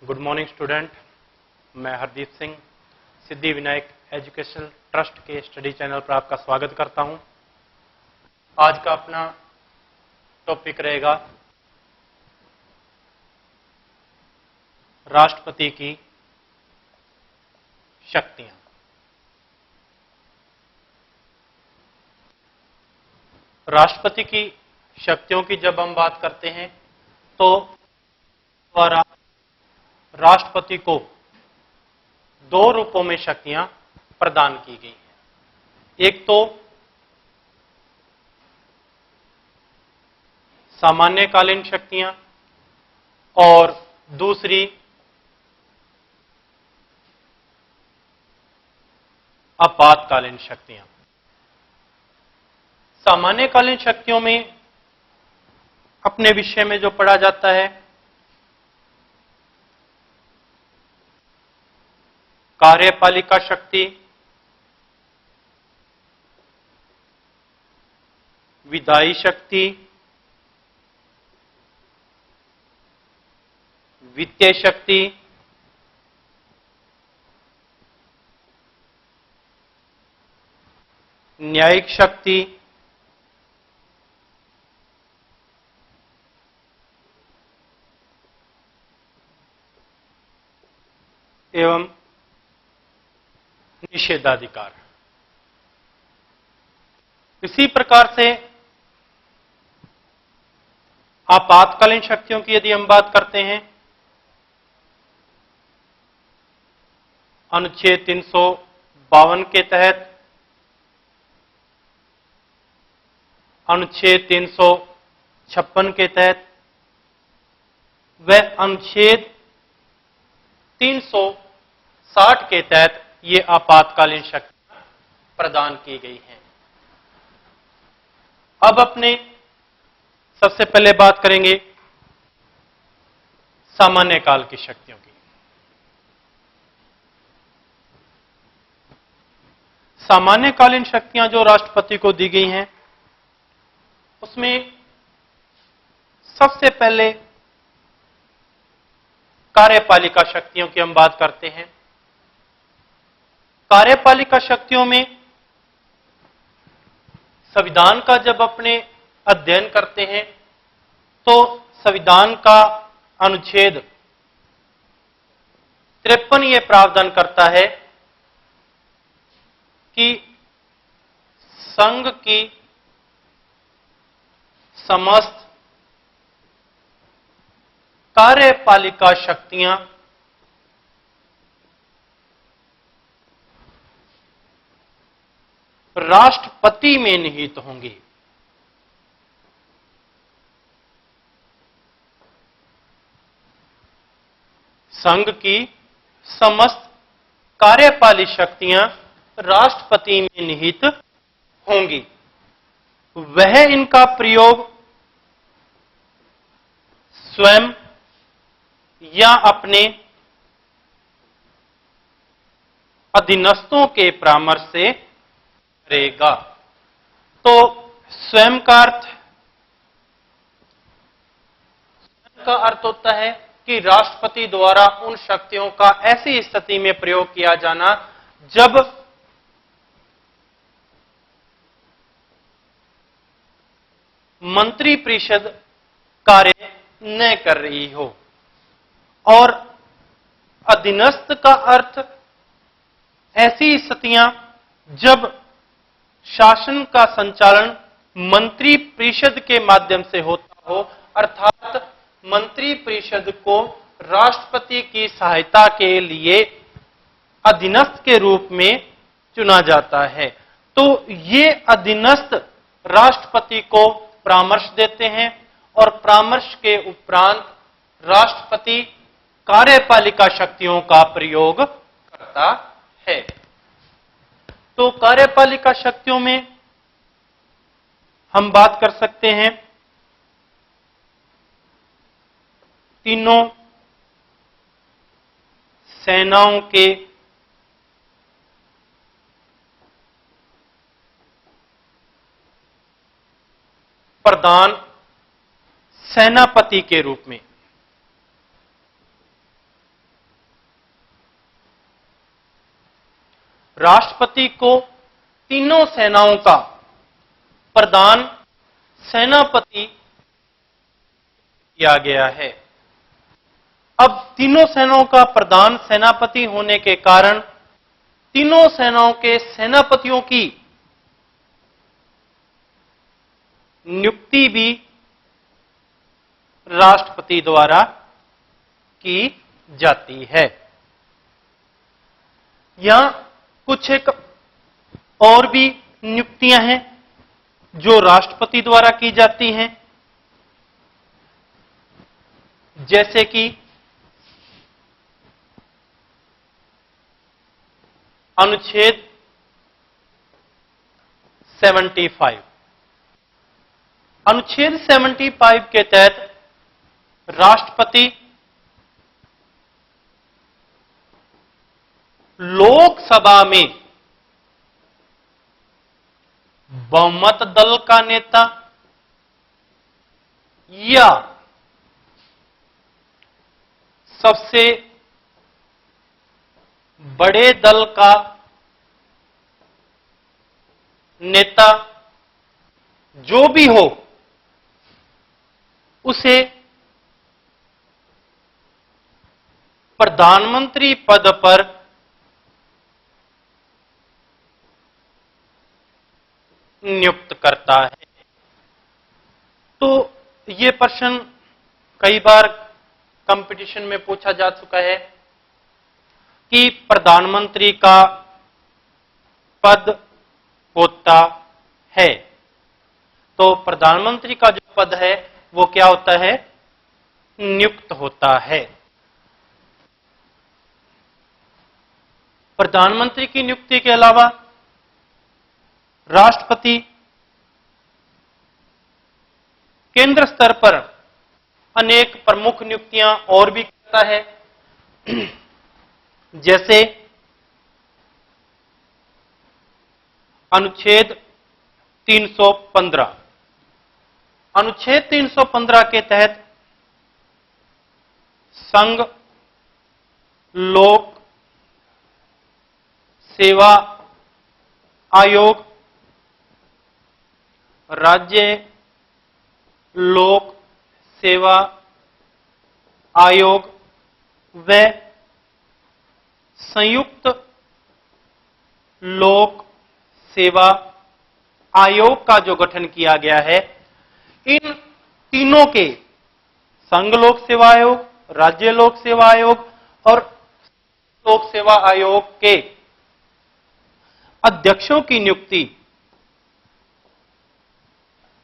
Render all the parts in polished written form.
Good morning student, मैं Hardeep Singh Siddhi Vinayak educational trust के study channel पर आपका स्वागत करता हूं। आज का अपना टॉपिक रहेगा राष्ट्रपति की शक्तियां। राष्ट्रपति की शक्तियों की जब हम बात करते हैं तो द्वारा राष्ट्रपति को दो रूपों में शक्तियां प्रदान की गई हैं। एक तो सामान्यकालीन शक्तियां और दूसरी आपातकालीन शक्तियां। सामान्यकालीन शक्तियों में अपने विषय में जो पढ़ा जाता है कार्यपालिका शक्ति, विधायी शक्ति, वित्तीय शक्ति, न्यायिक शक्ति, एवं निषेधाधिकार। इसी प्रकार से आपातकालीन शक्तियों की यदि हम बात करते हैं, अनुच्छेद 352 के तहत, अनुच्छेद 356 के तहत व अनुच्छेद 360 के तहत ये आपातकालीन शक्तियां प्रदान की गई हैं। अब अपने सबसे पहले बात करेंगे सामान्य काल की शक्तियों की। सामान्यकालीन शक्तियां जो राष्ट्रपति को दी गई हैं उसमें सबसे पहले कार्यपालिका शक्तियों की हम बात करते हैं। कार्यपालिका शक्तियों में संविधान का जब अपने अध्ययन करते हैं तो संविधान का अनुच्छेद 53 यह प्रावधान करता है कि संघ की समस्त कार्यपालिका शक्तियां राष्ट्रपति में निहित होंगी। संघ की समस्त कार्यपालिक शक्तियां राष्ट्रपति में निहित होंगी। वह इनका प्रयोग स्वयं या अपने अधीनस्थों के परामर्श से करेगा। तो स्वयं का अर्थ होता है कि राष्ट्रपति द्वारा उन शक्तियों का ऐसी स्थिति में प्रयोग किया जाना जब मंत्रिपरिषद कार्य न कर रही हो। और अधीनस्थ का अर्थ ऐसी स्थितियां जब शासन का संचालन मंत्रिपरिषद के माध्यम से होता हो, अर्थात मंत्रिपरिषद को राष्ट्रपति की सहायता के लिए अधीनस्थ के रूप में चुना जाता है। तो ये अधीनस्थ राष्ट्रपति को परामर्श देते हैं और परामर्श के उपरांत राष्ट्रपति कार्यपालिका शक्तियों का प्रयोग करता है। तो कार्यपालिका शक्तियों में हम बात कर सकते हैं तीनों सेनाओं के प्रधान सेनापति के रूप में। राष्ट्रपति को तीनों सेनाओं का प्रधान सेनापति किया गया है। अब तीनों सेनाओं का प्रधान सेनापति होने के कारण तीनों सेनाओं के सेनापतियों की नियुक्ति भी राष्ट्रपति द्वारा की जाती है। यहां कुछ एक और भी नियुक्तियां हैं जो राष्ट्रपति द्वारा की जाती हैं, जैसे कि अनुच्छेद 75। अनुच्छेद 75 के तहत राष्ट्रपति लोकसभा में बहुमत दल का नेता या सबसे बड़े दल का नेता जो भी हो, उसे प्रधानमंत्री पद पर नियुक्त करता है। तो यह प्रश्न कई बार कंपटीशन में पूछा जा चुका है कि प्रधानमंत्री का पद होता है, तो प्रधानमंत्री का जो पद है वो क्या होता है? नियुक्त होता है। प्रधानमंत्री की नियुक्ति के अलावा राष्ट्रपति केंद्र स्तर पर अनेक प्रमुख नियुक्तियां और भी करता है, जैसे अनुच्छेद 315। अनुच्छेद 315 के तहत संघ लोक सेवा आयोग, राज्य लोक सेवा आयोग व संयुक्त लोक सेवा आयोग का जो गठन किया गया है, इन तीनों के संघ लोक सेवा आयोग, राज्य लोक सेवा आयोग और लोक सेवा आयोग के अध्यक्षों की नियुक्ति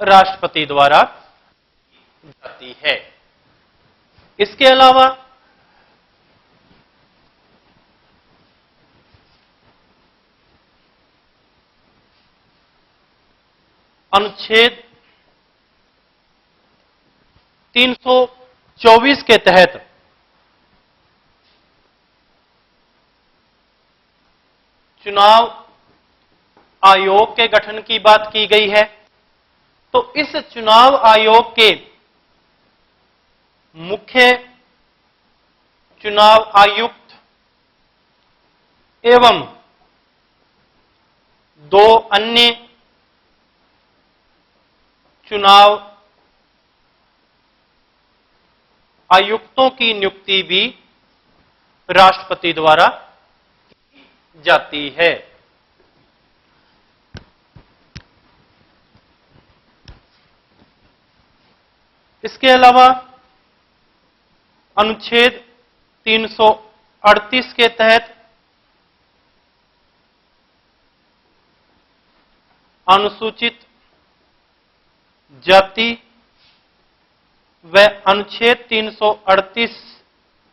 राष्ट्रपति द्वारा की जाती है। इसके अलावा अनुच्छेद 324 के तहत चुनाव आयोग के गठन की बात की गई है। तो इस चुनाव आयोग के मुख्य चुनाव आयुक्त एवं दो अन्य चुनाव आयुक्तों की नियुक्ति भी राष्ट्रपति द्वारा की जाती है। इसके अलावा अनुच्छेद 338 के तहत अनुसूचित जाति व अनुच्छेद 338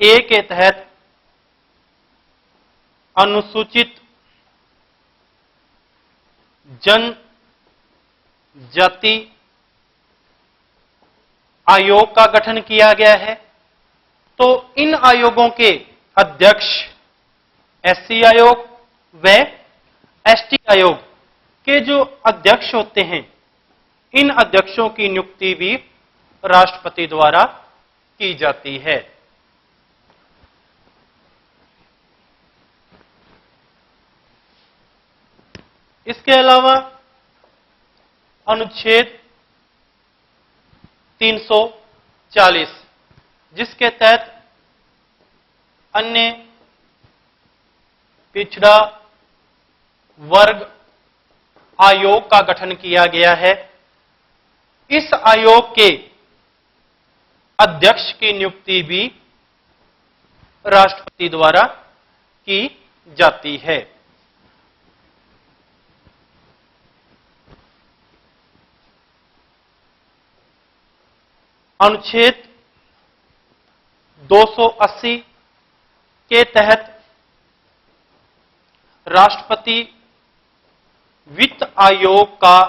ए के तहत अनुसूचित जनजाति आयोग का गठन किया गया है। तो इन आयोगों के अध्यक्ष एससी आयोग व एसटी आयोग के जो अध्यक्ष होते हैं, इन अध्यक्षों की नियुक्ति भी राष्ट्रपति द्वारा की जाती है। इसके अलावा अनुच्छेद 340, जिसके तहत अन्य पिछड़ा वर्ग आयोग का गठन किया गया है। इस आयोग के अध्यक्ष की नियुक्ति भी राष्ट्रपति द्वारा की जाती है। अनुच्छेद 280 के तहत राष्ट्रपति वित्त आयोग का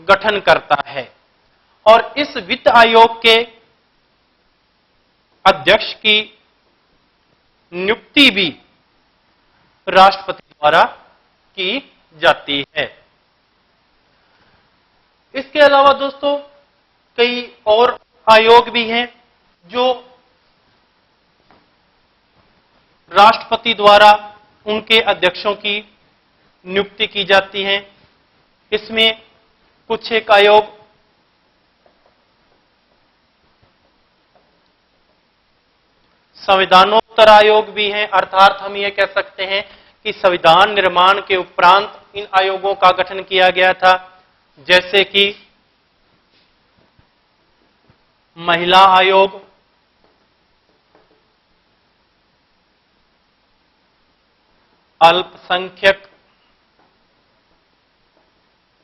गठन करता है और इस वित्त आयोग के अध्यक्ष की नियुक्ति भी राष्ट्रपति द्वारा की जाती है। इसके अलावा दोस्तों कई और आयोग भी हैं जो राष्ट्रपति द्वारा उनके अध्यक्षों की नियुक्ति की जाती है। इसमें कुछ एक आयोग संविधानोत्तर आयोग भी हैं, अर्थात हम ये कह सकते हैं कि संविधान निर्माण के उपरांत इन आयोगों का गठन किया गया था, जैसे कि महिला आयोग, अल्पसंख्यक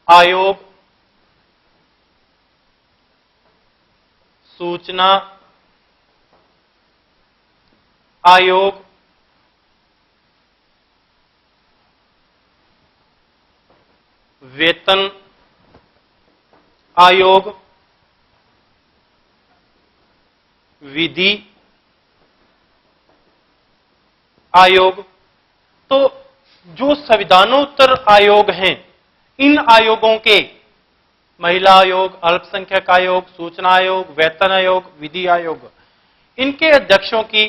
आयोग, सूचना आयोग, वेतन आयोग, विधि आयोग। तो जो संविधानोत्तर आयोग हैं, इन आयोगों के महिला आयोग, अल्पसंख्यक आयोग, सूचना आयोग, वेतन आयोग, विधि आयोग, इनके अध्यक्षों की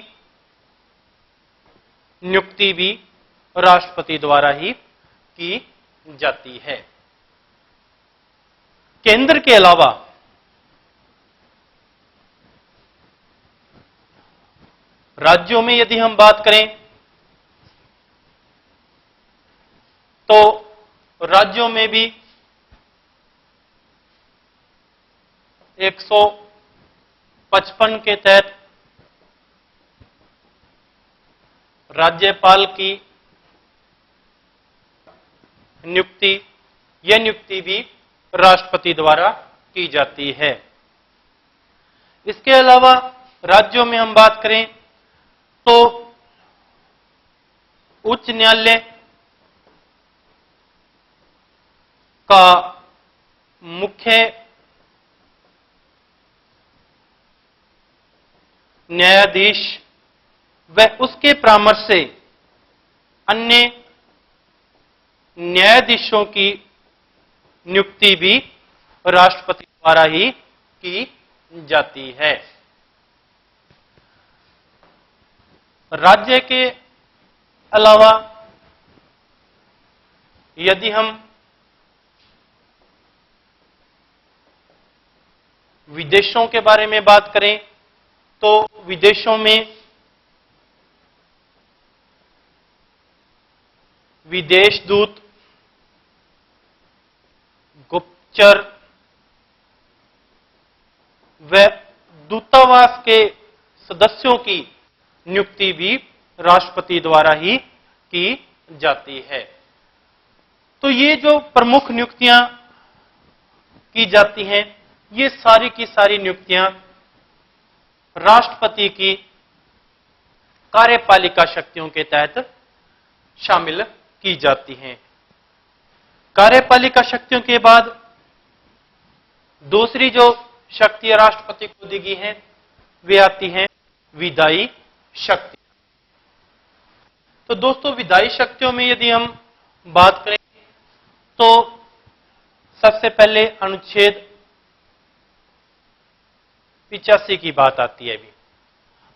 नियुक्ति भी राष्ट्रपति द्वारा ही की जाती है। केंद्र के अलावा राज्यों में यदि हम बात करें तो राज्यों में भी 155 के तहत राज्यपाल की नियुक्ति, यह नियुक्ति भी राष्ट्रपति द्वारा की जाती है। इसके अलावा राज्यों में हम बात करें तो उच्च न्यायालय का मुख्य न्यायाधीश व उसके परामर्श से अन्य न्यायाधीशों की नियुक्ति भी राष्ट्रपति द्वारा ही की जाती है। राज्य के अलावा यदि हम विदेशों के बारे में बात करें तो विदेशों में विदेश दूत, गुप्तचर व दूतावास के सदस्यों की नियुक्ति भी राष्ट्रपति द्वारा ही की जाती है। तो ये जो प्रमुख नियुक्तियां की जाती हैं, ये सारी की सारी नियुक्तियां राष्ट्रपति की कार्यपालिका शक्तियों के तहत शामिल की जाती हैं। कार्यपालिका शक्तियों के बाद दूसरी जो शक्ति राष्ट्रपति को दी गई है वे आती हैं विधायी शक्ति। तो दोस्तों विधायी शक्तियों में यदि हम बात करें तो सबसे पहले अनुच्छेद 85 की बात आती है। अभी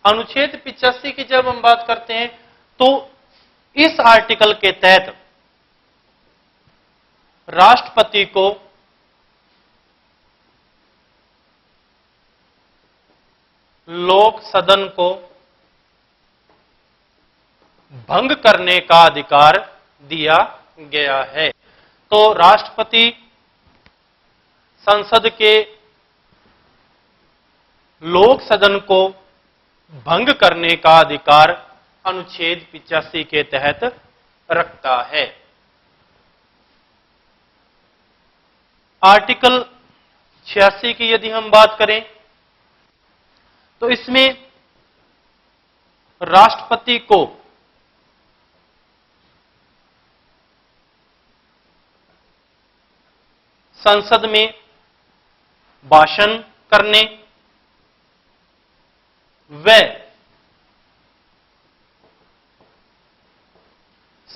अनुच्छेद 85 की जब हम बात करते हैं तो इस आर्टिकल के तहत राष्ट्रपति को लोक सदन को भंग करने का अधिकार दिया गया है। तो राष्ट्रपति संसद के लोक सदन को भंग करने का अधिकार अनुच्छेद 85 के तहत रखता है। आर्टिकल 86 की यदि हम बात करें तो इसमें राष्ट्रपति को संसद में भाषण करने व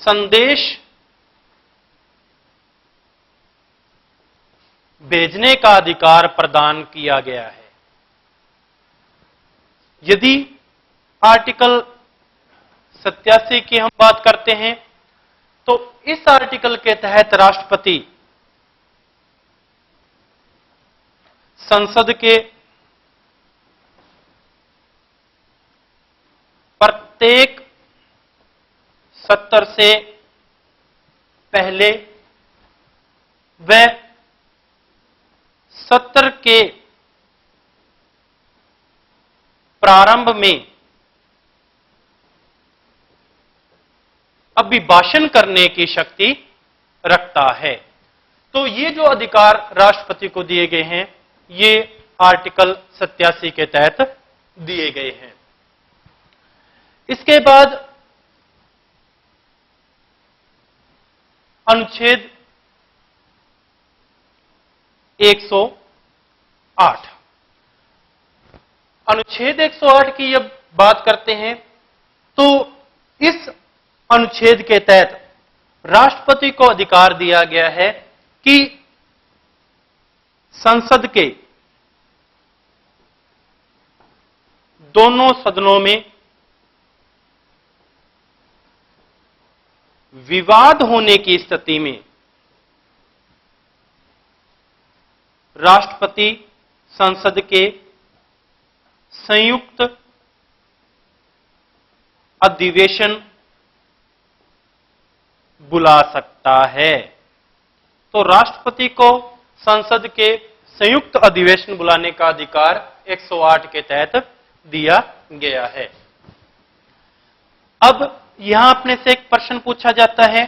संदेश भेजने का अधिकार प्रदान किया गया है। यदि आर्टिकल 87 की हम बात करते हैं तो इस आर्टिकल के तहत राष्ट्रपति संसद के प्रत्येक सत्र से पहले व सत्र के प्रारंभ में अभिभाषण करने की शक्ति रखता है। तो ये जो अधिकार राष्ट्रपति को दिए गए हैं ये आर्टिकल 87 के तहत दिए गए हैं। इसके बाद अनुच्छेद 108। अनुच्छेद 108 की जब बात करते हैं तो इस अनुच्छेद के तहत राष्ट्रपति को अधिकार दिया गया है कि संसद के दोनों सदनों में विवाद होने की स्थिति में राष्ट्रपति संसद के संयुक्त अधिवेशन बुला सकता है। तो राष्ट्रपति को संसद के संयुक्त अधिवेशन बुलाने का अधिकार 108 के तहत दिया गया है। अब यहां अपने से एक प्रश्न पूछा जाता है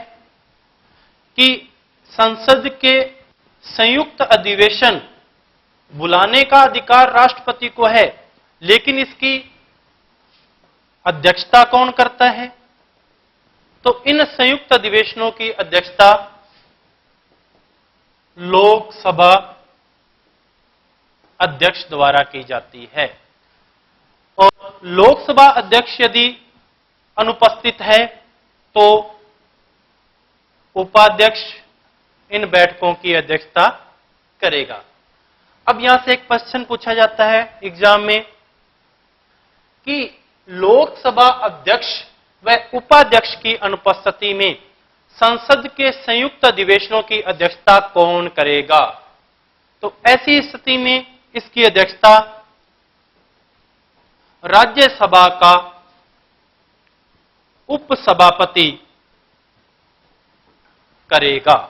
कि संसद के संयुक्त अधिवेशन बुलाने का अधिकार राष्ट्रपति को है, लेकिन इसकी अध्यक्षता कौन करता है? तो इन संयुक्त अधिवेशनों की अध्यक्षता लोकसभा अध्यक्ष द्वारा की जाती है और लोकसभा अध्यक्ष यदि अनुपस्थित है तो उपाध्यक्ष इन बैठकों की अध्यक्षता करेगा। अब यहां से एक क्वेश्चन पूछा जाता है एग्जाम में कि लोकसभा अध्यक्ष व उपाध्यक्ष की अनुपस्थिति में संसद के संयुक्त अधिवेशनों की अध्यक्षता कौन करेगा? तो ऐसी स्थिति में इसकी अध्यक्षता राज्यसभा का उपसभापति करेगा।